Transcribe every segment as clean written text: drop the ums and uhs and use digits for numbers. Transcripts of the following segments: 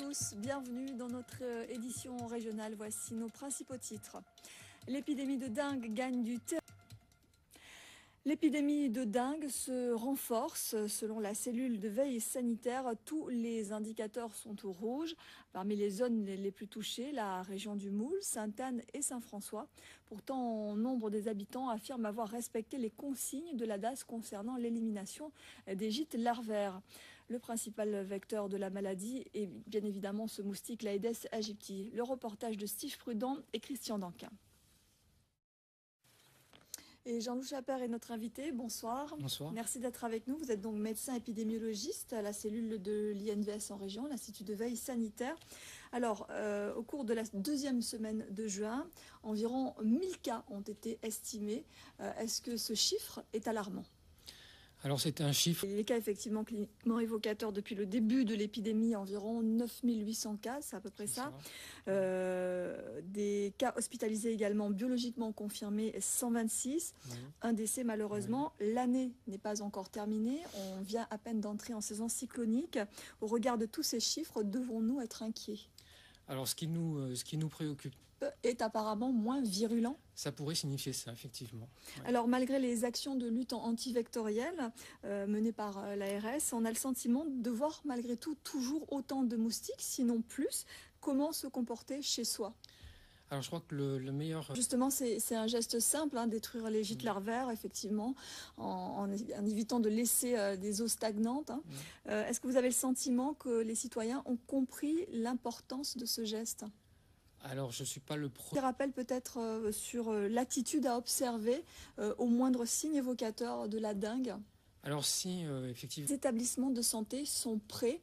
tous, bienvenue dans notre édition régionale. Voici nos principaux titres. L'épidémie de dengue gagne du terrain. L'épidémie de dengue se renforce. Selon la cellule de veille sanitaire, tous les indicateurs sont au rouge. Parmi les zones les plus touchées, la région du Moule, Sainte-Anne et Saint-François. Pourtant, nombre des habitants affirment avoir respecté les consignes de la DAS concernant l'élimination des gîtes larvaires. Le principal vecteur de la maladie est bien évidemment ce moustique, l'Aedes aegypti. Le reportage de Steve Prudent et Christian Danquin. Et Jean-Loup Chaper est notre invité. Bonsoir. Bonsoir. Merci d'être avec nous. Vous êtes donc médecin épidémiologiste à la cellule de l'INVS en région, l'Institut de veille sanitaire. Alors, au cours de la deuxième semaine de juin, environ 1000 cas ont été estimés. Est-ce que ce chiffre est alarmant ? Alors c'est un chiffre. Les cas effectivement cliniquement évocateurs depuis le début de l'épidémie, environ 9800 cas, c'est à peu près ça. Des cas hospitalisés également biologiquement confirmés, 126. Oui. Un décès malheureusement. Oui. L'année n'est pas encore terminée. On vient à peine d'entrer en saison cyclonique. Au regard de tous ces chiffres, devons-nous être inquiets ? Alors ce qui nous préoccupe est apparemment moins virulent. Ça pourrait signifier ça, effectivement. Ouais. Alors, malgré les actions de lutte antivectorielle menées par l'ARS, on a le sentiment de voir malgré tout toujours autant de moustiques, sinon plus. Comment se comporter chez soi ? Alors, je crois que le meilleur... Justement, c'est un geste simple, détruire les gîtes larvaires, effectivement, en évitant de laisser des eaux stagnantes. Est-ce que vous avez le sentiment que les citoyens ont compris l'importance de ce geste ? Alors, je ne suis pas le premier. Des rappels peut-être sur l'attitude à observer au moindre signe évocateur de la dengue. Alors si, effectivement... Les établissements de santé sont prêts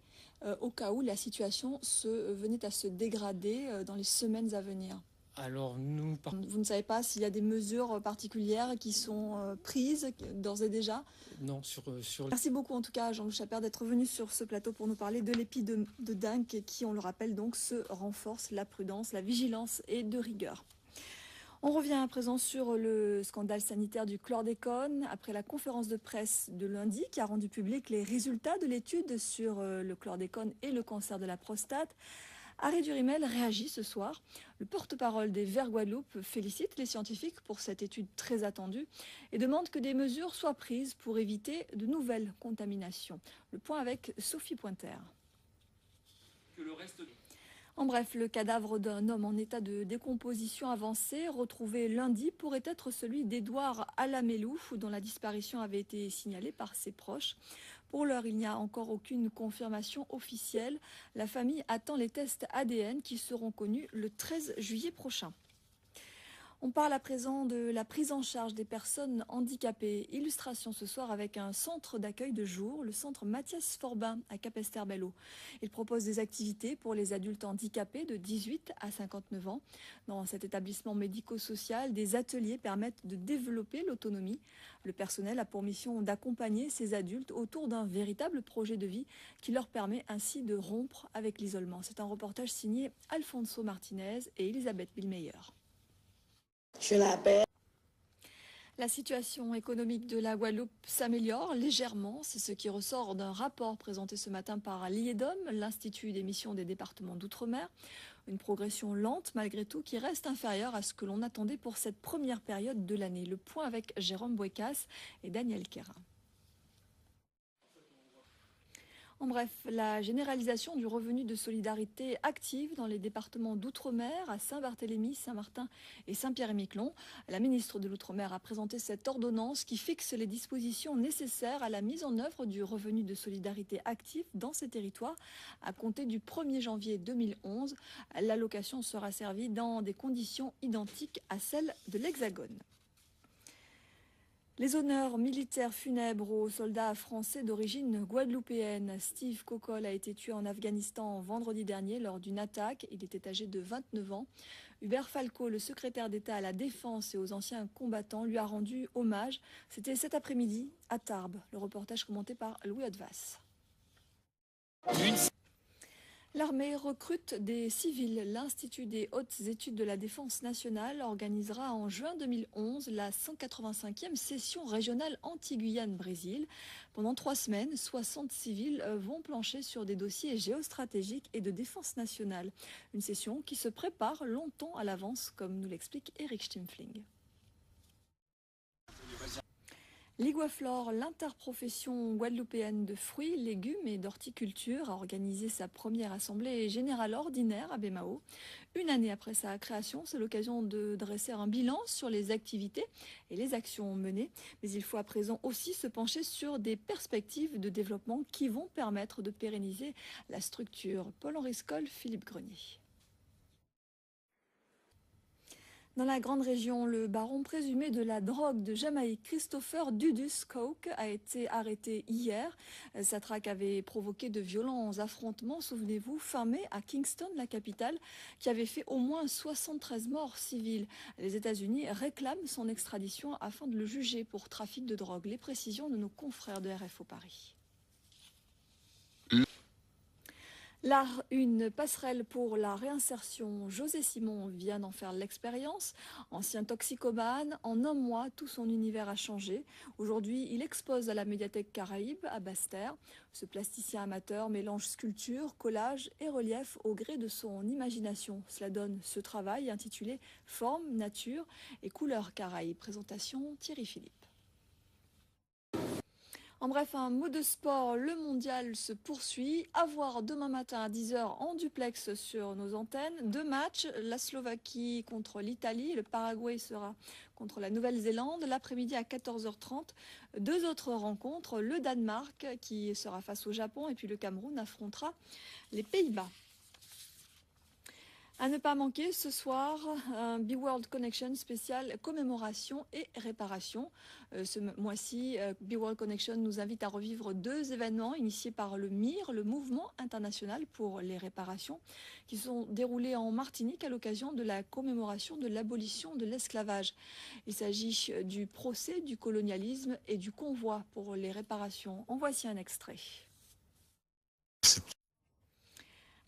au cas où la situation venait à se dégrader dans les semaines à venir. Alors nous... Vous ne savez pas s'il y a des mesures particulières qui sont prises d'ores et déjà ? Non, sur... Merci beaucoup en tout cas Jean-Loup Chaper d'être venu sur ce plateau pour nous parler de l'épidémie de dengue qui, on le rappelle donc, se renforce, la prudence, la vigilance et de rigueur. On revient à présent sur le scandale sanitaire du chlordécone. Après la conférence de presse de lundi qui a rendu public les résultats de l'étude sur le chlordécone et le cancer de la prostate, Harry Durimel réagit ce soir. Le porte-parole des Verts Guadeloupe félicite les scientifiques pour cette étude très attendue et demande que des mesures soient prises pour éviter de nouvelles contaminations. Le point avec Sophie Pointer. En bref, le cadavre d'un homme en état de décomposition avancée, retrouvé lundi, pourrait être celui d'Édouard Alamelou, dont la disparition avait été signalée par ses proches. Pour l'heure, il n'y a encore aucune confirmation officielle. La famille attend les tests ADN qui seront connus le 13 juillet prochain. On parle à présent de la prise en charge des personnes handicapées. Illustration ce soir avec un centre d'accueil de jour, le centre Mathias Forbin à Capesterre-Belle-Eau. Il propose des activités pour les adultes handicapés de 18 à 59 ans. Dans cet établissement médico-social, des ateliers permettent de développer l'autonomie. Le personnel a pour mission d'accompagner ces adultes autour d'un véritable projet de vie qui leur permet ainsi de rompre avec l'isolement. C'est un reportage signé Alfonso Martinez et Elisabeth Billmeyer. Je l'appelle. La situation économique de la Guadeloupe s'améliore légèrement. C'est ce qui ressort d'un rapport présenté ce matin par l'IEDOM, l'Institut d'émission des départements d'outre-mer. Une progression lente malgré tout qui reste inférieure à ce que l'on attendait pour cette première période de l'année. Le point avec Jérôme Bouécas et Daniel Quérin. En bref, la généralisation du revenu de solidarité active dans les départements d'outre-mer à Saint-Barthélemy, Saint-Martin et Saint-Pierre-et-Miquelon. La ministre de l'Outre-mer a présenté cette ordonnance qui fixe les dispositions nécessaires à la mise en œuvre du revenu de solidarité active dans ces territoires à compter du 1er janvier 2011. L'allocation sera servie dans des conditions identiques à celles de l'Hexagone. Les honneurs militaires funèbres aux soldats français d'origine guadeloupéenne. Steve Kokol a été tué en Afghanistan vendredi dernier lors d'une attaque. Il était âgé de 29 ans. Hubert Falco, le secrétaire d'État à la Défense et aux anciens combattants, lui a rendu hommage. C'était cet après-midi à Tarbes. Le reportage commenté par Louis Hodvas. L'armée recrute des civils. L'Institut des hautes études de la défense nationale organisera en juin 2011 la 185e session régionale anti-Guyane-Brésil. Pendant 3 semaines, 60 civils vont plancher sur des dossiers géostratégiques et de défense nationale. Une session qui se prépare longtemps à l'avance, comme nous l'explique Eric Stimfling. L'Iguaflore, l'interprofession guadeloupéenne de fruits, légumes et d'horticulture, a organisé sa première assemblée générale ordinaire à Bémao. Une année après sa création, c'est l'occasion de dresser un bilan sur les activités et les actions menées. Mais il faut à présent aussi se pencher sur des perspectives de développement qui vont permettre de pérenniser la structure. Paul-Henri Scoll, Philippe Grenier. Dans la grande région, le baron présumé de la drogue de Jamaïque, Christopher Dudus Coke, a été arrêté hier. Sa traque avait provoqué de violents affrontements, souvenez-vous, fin mai à Kingston, la capitale, qui avait fait au moins 73 morts civiles. Les États-Unis réclament son extradition afin de le juger pour trafic de drogue. Les précisions de nos confrères de RFO Paris. Une passerelle pour la réinsertion. José Simon vient d'en faire l'expérience. Ancien toxicomane, en un mois, tout son univers a changé. Aujourd'hui, il expose à la médiathèque Caraïbe, à Basse-Terre. Ce plasticien amateur mélange sculpture, collage et relief au gré de son imagination. Cela donne ce travail intitulé « Forme, nature et couleurs Caraïbes ». Présentation Thierry Philippe. En bref, un mot de sport, le mondial se poursuit. À voir demain matin à 10h en duplex sur nos antennes. 2 matchs, la Slovaquie contre l'Italie, le Paraguay sera contre la Nouvelle-Zélande. L'après-midi à 14h30, 2 autres rencontres, le Danemark qui sera face au Japon et puis le Cameroun affrontera les Pays-Bas. À ne pas manquer ce soir, un Be World Connection spécial commémoration et réparation. Ce mois-ci, Be World Connection nous invite à revivre 2 événements initiés par le MIR, le Mouvement international pour les réparations, qui sont déroulés en Martinique à l'occasion de la commémoration de l'abolition de l'esclavage. Il s'agit du procès du colonialisme et du convoi pour les réparations. En voici un extrait.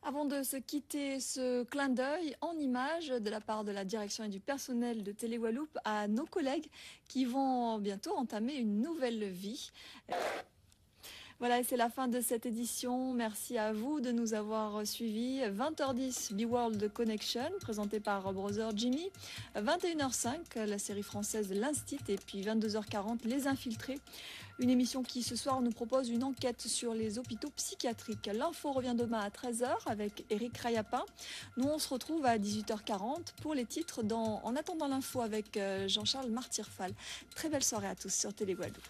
Avant de se quitter, ce clin d'œil en images de la part de la direction et du personnel de Télé Guadeloupe à nos collègues qui vont bientôt entamer une nouvelle vie. Voilà, c'est la fin de cette édition. Merci à vous de nous avoir suivis. 20h10, Be World Connection, présenté par Brother Jimmy. 21h05, la série française L'Instit. Et puis 22h40, Les Infiltrés. Une émission qui, ce soir, nous propose une enquête sur les hôpitaux psychiatriques. L'info revient demain à 13h avec Éric Rayapin. Nous, on se retrouve à 18h40 pour les titres dans En attendant l'info avec Jean-Charles Martirfal. Très belle soirée à tous sur Télé Guadeloupe.